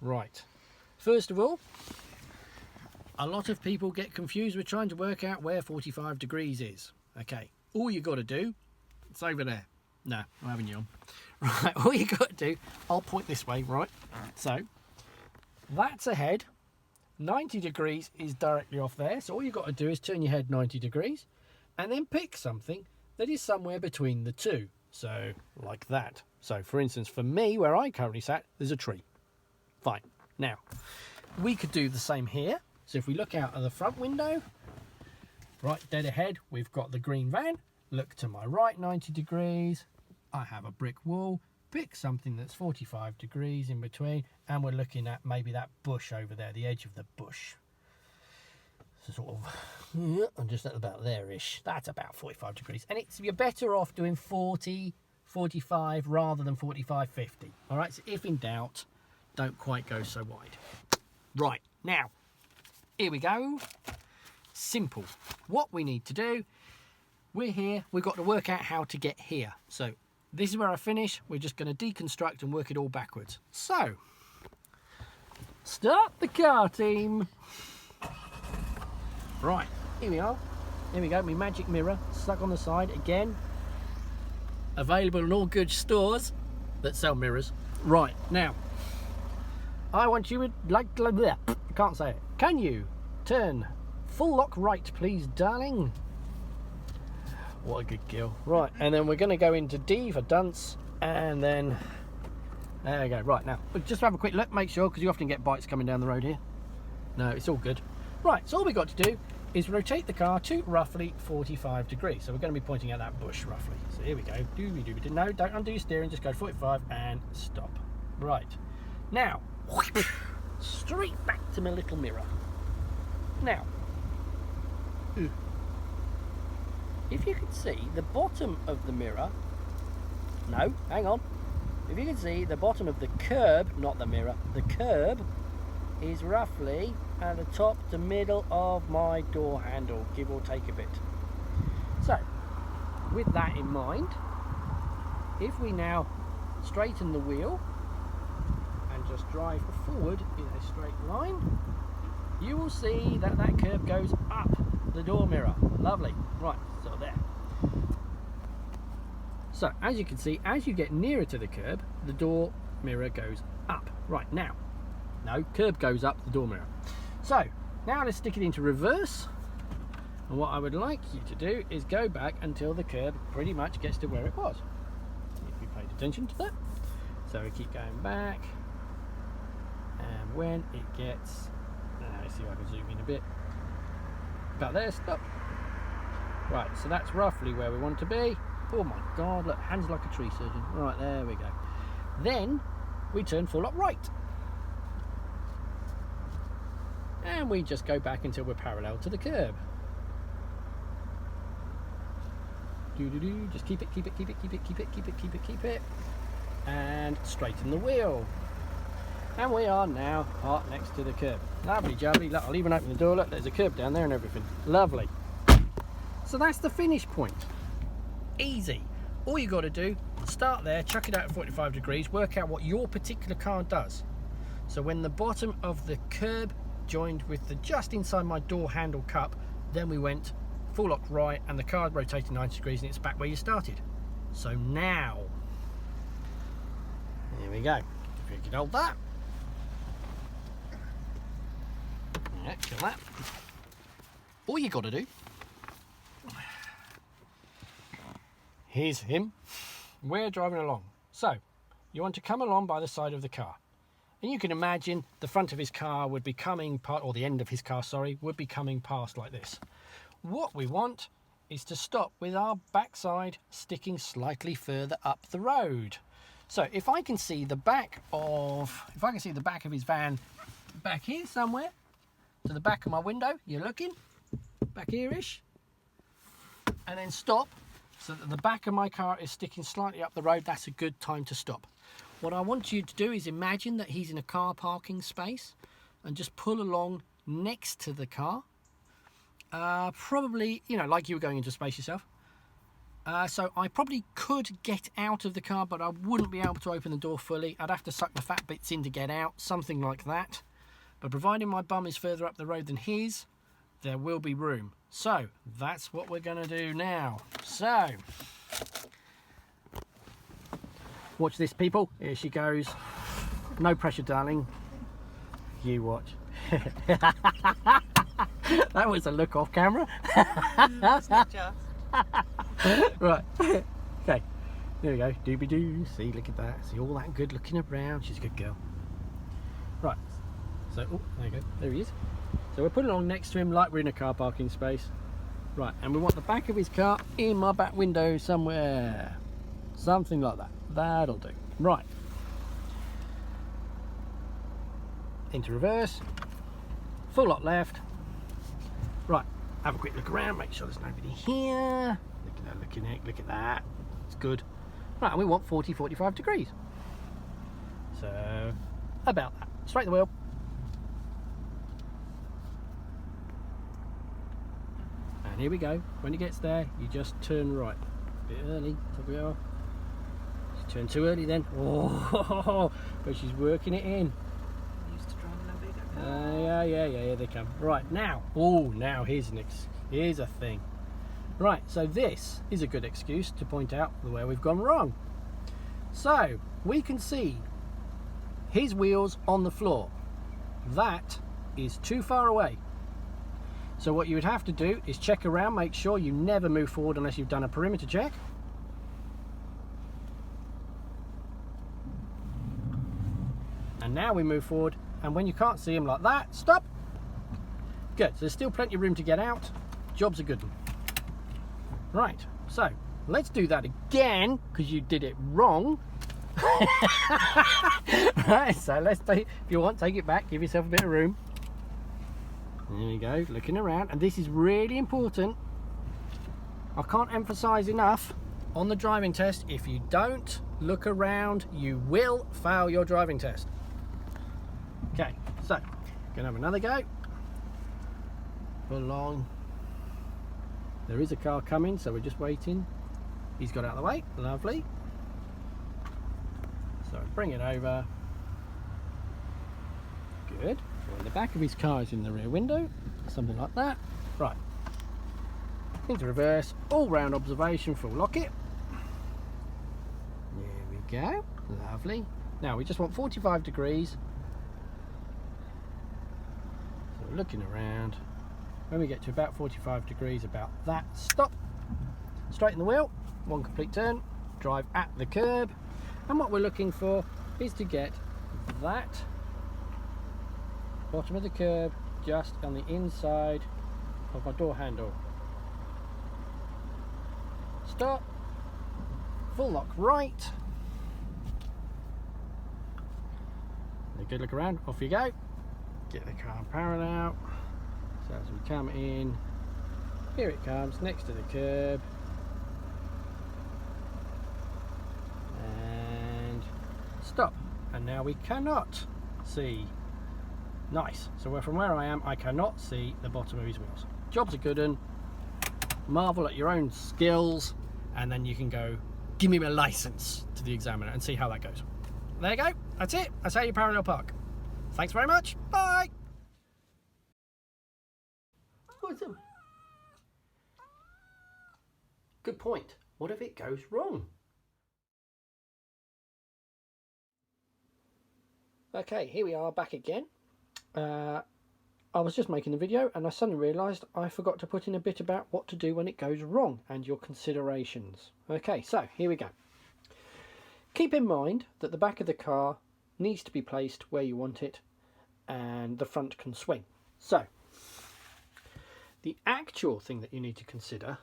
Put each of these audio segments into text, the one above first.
Right. First of all, a lot of people get confused with trying to work out where 45 degrees is. Okay, all you got to do, it's over there. No, I'm having you on. Right, all you got to do, I'll point this way, right? So, that's ahead. 90 degrees is directly off there. So all you've got to do is turn your head 90 degrees and then pick something that is somewhere between the two. So, like that. So, for instance, for me, where I currently sat, there's a tree. Fine. Now, we could do the same here. So if we look out of the front window, right dead ahead, we've got the green van. Look to my right, 90 degrees. I have a brick wall. Pick something that's 45 degrees in between, and we're looking at maybe that bush over there, the edge of the bush. So sort of, I'm just at about there-ish. That's about 45 degrees. And you're better off doing 40, 45 rather than 45, 50. All right, so if in doubt, don't quite go so wide. Right, now, here we go. Simple. What we need to do, we're here, we've got to work out how to get here. So this is where I finish. We're just going to deconstruct and work it all backwards. So, start the car, team. Right, here we are. Here we go, my magic mirror stuck on the side again. Available in all good stores that sell mirrors. Right, now, I want you to, I can't say it. Can you turn full lock right, please, darling? What a good girl. Right, and then we're going to go into D for dunce, and then there we go. Right, now we'll just have a quick look, make sure, because you often get bikes coming down the road here. No, it's all good. Right, so all we've got to do is rotate the car to roughly 45 degrees. So we're going to be pointing at that bush roughly. So here we go. No, don't undo your steering, just go 45 and stop. Right, now straight back to my little mirror. Now, if you can see the bottom of the mirror, no, hang on. If you can see the bottom of the curb, not the mirror, the curb is roughly at the top to middle of my door handle, give or take a bit. So, with that in mind, if we now straighten the wheel and just drive forward in a straight line, you will see that that curb goes up the door mirror. Lovely. Right, so there. So, as you can see, as you get nearer to the curb, the door mirror goes up. Right, now, no, curb goes up, the door mirror. So, now let's stick it into reverse. And what I would like you to do is go back until the curb pretty much gets to where it was. If you paid attention to that. So we keep going back. And when it gets, let's see if I can zoom in a bit. About there, stop. Right, so that's roughly where we want to be. Oh my God, look, hands like a tree surgeon. Right, there we go. Then we turn full up right. And we just go back until we're parallel to the curb. Just keep it. And straighten the wheel. And we are now parked next to the curb. Lovely jubbly. Look, I'll even open the door. Look, there's a curb down there and everything. Lovely. So that's the finish point. Easy. All you got to do, start there, chuck it out at 45 degrees, work out what your particular car does. So when the bottom of the curb joined with the just inside my door handle cup, then we went full lock right and the car rotated 90 degrees and it's back where you started. So now, here we go. If you can hold that. Yeah, kill that. All you got to do, here's him. We're driving along. So, you want to come along by the side of the car. And you can imagine the front of his car would be coming past, or the end of his car, sorry, would be coming past like this. What we want is to stop with our backside sticking slightly further up the road. So if I can see the back of his van back here somewhere, to the back of my window, you're looking, back here-ish, and then stop, so that the back of my car is sticking slightly up the road, that's a good time to stop. What I want you to do is imagine that he's in a car parking space and just pull along next to the car. Probably, you know, like you were going into space yourself. So I probably could get out of the car, but I wouldn't be able to open the door fully. I'd have to suck the fat bits in to get out, something like that. But providing my bum is further up the road than his, there will be room. So that's what we're going to do now. So watch this, people. Here she goes. No pressure, darling. You watch. That was a look off camera. Right. Okay. There we go. Doobie doo. See, look at that. See all that good looking around. She's a good girl. Right. So, oh, there you go. There he is. So we're putting along next to him like we're in a car parking space. Right. And we want the back of his car in my back window somewhere. Something like that. That'll do. Right. Into reverse. Full lot left. Right. Have a quick look around. Make sure there's nobody here. Look at that. Look at that. It's good. Right. And we want 40, 45 degrees. So, about that. Straighten the wheel. And here we go. When it gets there, you just turn right. A bit early. Top we are. She turned too early then. Oh, but she's working it in. Used to driving a bigger car. Yeah, they come. Right, now. Oh, now here's a thing. Right, so this is a good excuse to point out where we've gone wrong. So, we can see his wheels on the floor. That is too far away. So what you would have to do is check around, make sure you never move forward unless you've done a perimeter check. And now we move forward, and when you can't see him like that, stop. Good, so there's still plenty of room to get out. Job's a good one. Right, so let's do that again, because you did it wrong. Right, so let's take, if you want, take it back, give yourself a bit of room. There you go, looking around, and this is really important. I can't emphasize enough on the driving test, if you don't look around, you will fail your driving test. Okay, so gonna have another go. Pull along. There is a car coming, so we're just waiting. He's got out of the way, lovely. So bring it over. Good. So the back of his car is in the rear window, something like that. Right. Into reverse, all round observation, full lock it. There we go. Lovely. Now we just want 45 degrees. So we're looking around. When we get to about 45 degrees, about that, stop. Straighten the wheel, one complete turn, drive at the curb. And what we're looking for is to get that bottom of the curb just on the inside of my door handle. Stop. Full lock right. A good look around. Off you go. Get the car parallel. So as we come in, here it comes next to the curb. And stop. And now we cannot see. Nice. So from where I am, I cannot see the bottom of his wheels. Job's a good one. Marvel at your own skills, and then you can go, give me my license to the examiner and see how that goes. There you go. That's it. That's how you parallel park. Thanks very much. Bye. Awesome. Good point. What if it goes wrong? Okay, here we are back again. I was just making the video and I suddenly realised I forgot to put in a bit about what to do when it goes wrong and your considerations. Okay, so here we go. Keep in mind that the back of the car needs to be placed where you want it and the front can swing. So, the actual thing that you need to consider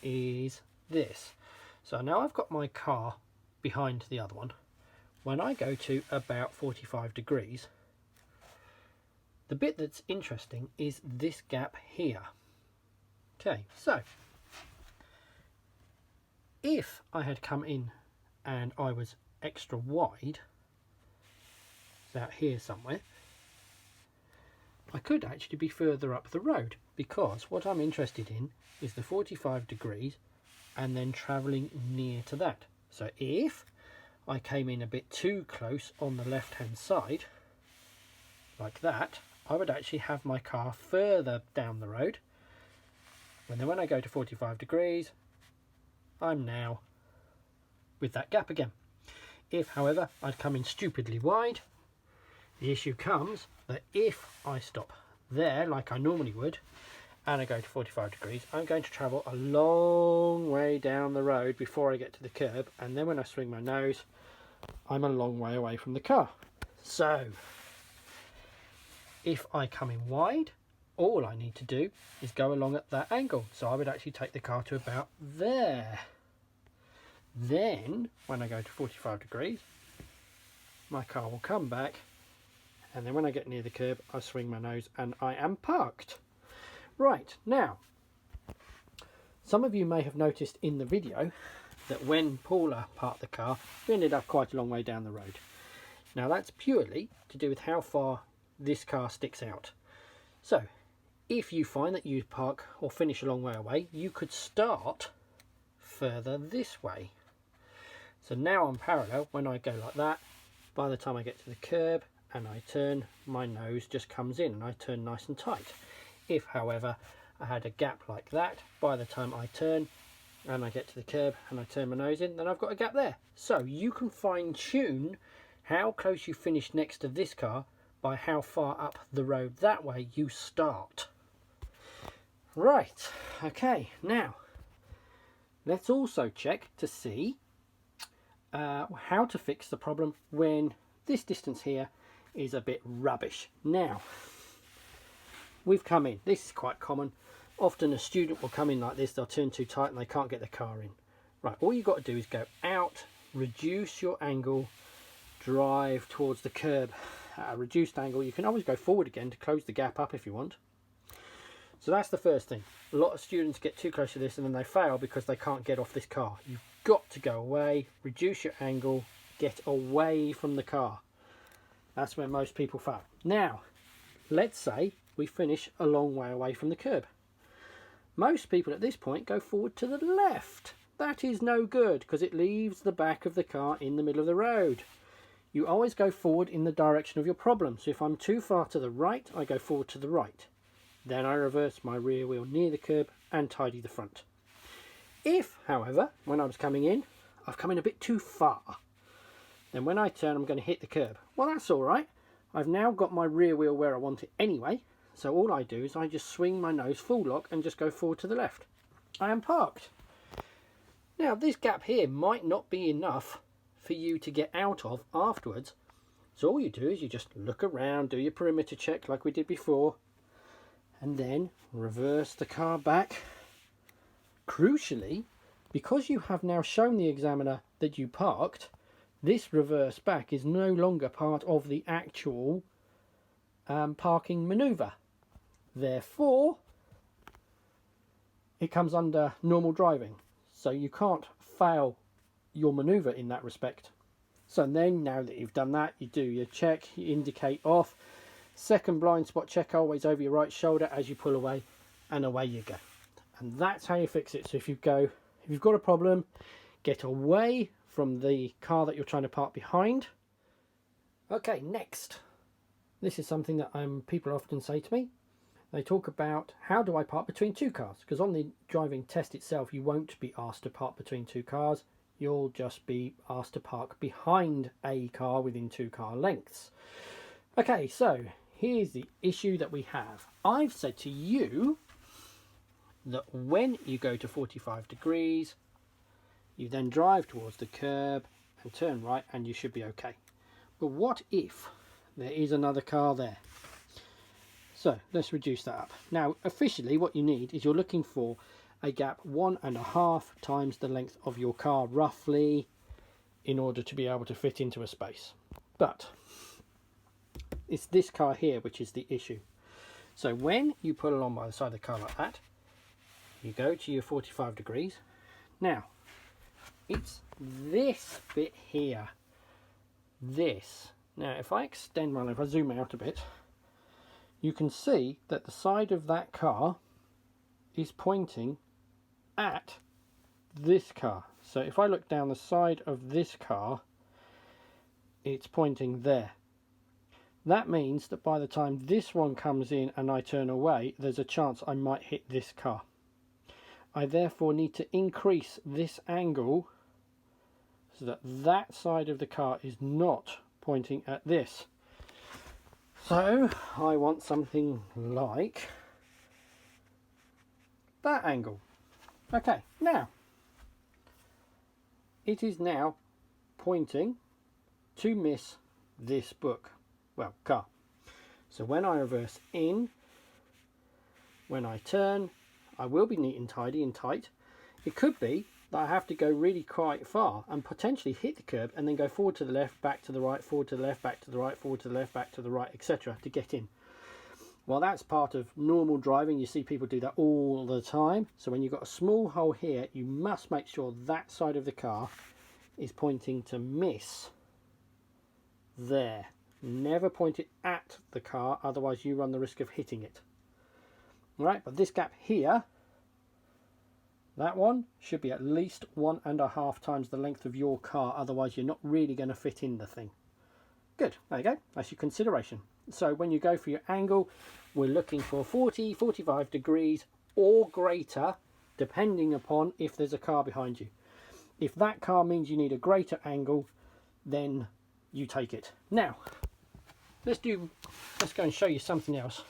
is this. So now I've got my car behind the other one. When I go to about 45 degrees, the bit that's interesting is this gap here. Okay, so if I had come in and I was extra wide, about here somewhere, I could actually be further up the road, because what I'm interested in is the 45 degrees and then travelling near to that. So if I came in a bit too close on the left hand side, like that, I would actually have my car further down the road. And then when I go to 45 degrees, I'm now with that gap again. If, however, I'd come in stupidly wide, the issue comes that if I stop there like I normally would, and I go to 45 degrees, I'm going to travel a long way down the road before I get to the curb, and then when I swing my nose, I'm a long way away from the car. So if I come in wide, all I need to do is go along at that angle. So I would actually take the car to about there. Then when I go to 45 degrees, my car will come back, and then when I get near the curb, I swing my nose and I am parked. Right, now, some of you may have noticed in the video that when Paula parked the car, we ended up quite a long way down the road. Now that's purely to do with how far this car sticks out. So if you find that you park or finish a long way away, you could start further this way. So now I'm parallel. When I go like that, by the time I get to the curb and I turn, my nose just comes in and I turn nice and tight. If, however, I had a gap like that, by the time I turn and I get to the curb and I turn my nose in, then I've got a gap there. So you can fine tune how close you finish next to this car by how far up the road that way you start. Right, okay, now let's also check to see how to fix the problem when this distance here is a bit rubbish. Now, we've come in, this is quite common. Often a student will come in like this, they'll turn too tight and they can't get the car in. Right, all you've got to do is go out, reduce your angle, drive towards the curb at a reduced angle. You can always go forward again to close the gap up if you want. So that's the first thing. A lot of students get too close to this and then they fail because they can't get off this car. You've got to go away, reduce your angle, get away from the car. That's where most people fail. Now, let's say we finish a long way away from the curb. Most people at this point go forward to the left. That is no good because it leaves the back of the car in the middle of the road. You always go forward in the direction of your problem. So if I'm too far to the right, I go forward to the right. Then I reverse my rear wheel near the curb and tidy the front. If, however, when I was coming in, I've come in a bit too far, then when I turn, I'm going to hit the curb. Well, that's all right. I've now got my rear wheel where I want it anyway. So all I do is I just swing my nose full lock and just go forward to the left. I am parked. Now, this gap here might not be enough for you to get out of afterwards. So all you do is you just look around, do your perimeter check like we did before, and then reverse the car back. Crucially, because you have now shown the examiner that you parked, this reverse back is no longer part of the actual parking manoeuvre. Therefore, it comes under normal driving. So you can't fail your manoeuvre in that respect. So then, now that you've done that, you do your check, you indicate off. Second blind spot check always over your right shoulder as you pull away, and away you go. And that's how you fix it. So if you've got a problem, get away from the car that you're trying to park behind. Okay, next. This is something that people often say to me. They talk about, how do I park between two cars? Because on the driving test itself, you won't be asked to park between two cars. You'll just be asked to park behind a car within 2 car lengths. Okay, so here's the issue that we have. I've said to you that when you go to 45 degrees, you then drive towards the curb and turn right and you should be okay. But what if there is another car there? So let's reduce that up. Now, officially what you need is you're looking for a gap 1.5 times the length of your car roughly in order to be able to fit into a space. But it's this car here which is the issue. So when you pull along by the side of the car like that, you go to your 45 degrees. Now, it's this bit here. This. Now, if I extend my leg, if I zoom out a bit, you can see that the side of that car is pointing at this car. So if I look down the side of this car, it's pointing there. That means that by the time this one comes in and I turn away, there's a chance I might hit this car. I therefore need to increase this angle so that that side of the car is not pointing at this. So I want something like that angle. Okay, now it is now pointing to miss this book, well, car. So when I reverse in, when I turn, I will be neat and tidy and tight. It could be that I have to go really quite far and potentially hit the curb and then go forward to the left, back to the right, forward to the left, back to the right, forward to the left, back to the right, etc. to get in. Well, that's part of normal driving. You see people do that all the time. So when you've got a small hole here, you must make sure that side of the car is pointing to miss there. Never point it at the car, otherwise you run the risk of hitting it. Right, but this gap here, that one should be at least 1.5 times the length of your car, otherwise you're not really going to fit in the thing. Good, there you go, that's your consideration. So when you go for your angle, we're looking for 40, 45 degrees or greater, depending upon if there's a car behind you. If that car means you need a greater angle, then you take it. Now, let's go and show you something else.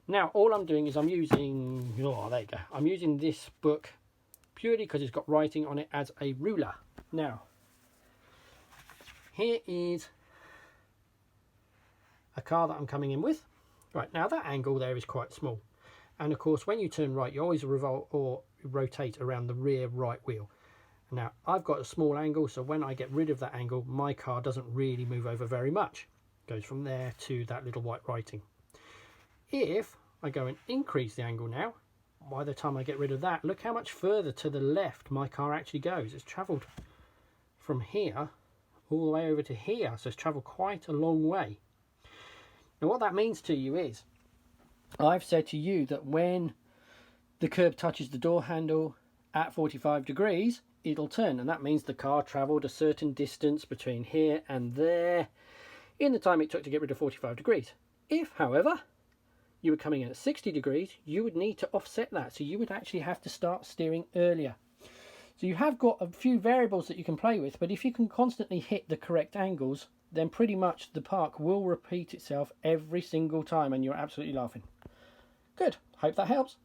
Now, all I'm doing is I'm using, oh, there you go. I'm using this book purely because it's got writing on it as a ruler. Now, here is a car that I'm coming in with. Right, now that angle there is quite small. And of course, when you turn right, you always revolve or rotate around the rear right wheel. Now, I've got a small angle, so when I get rid of that angle, my car doesn't really move over very much. It goes from there to that little white writing. If I go and increase the angle now, by the time I get rid of that, look how much further to the left my car actually goes. It's travelled from here all the way over to here, so it's travelled quite a long way. Now what that means to you is, I've said to you that when the curb touches the door handle at 45 degrees, it'll turn, and that means the car travelled a certain distance between here and there in the time it took to get rid of 45 degrees. If, however, you were coming in at 60 degrees, you would need to offset that. So you would actually have to start steering earlier. So you have got a few variables that you can play with, but if you can constantly hit the correct angles, then pretty much the park will repeat itself every single time and you're absolutely laughing. Good. Hope that helps.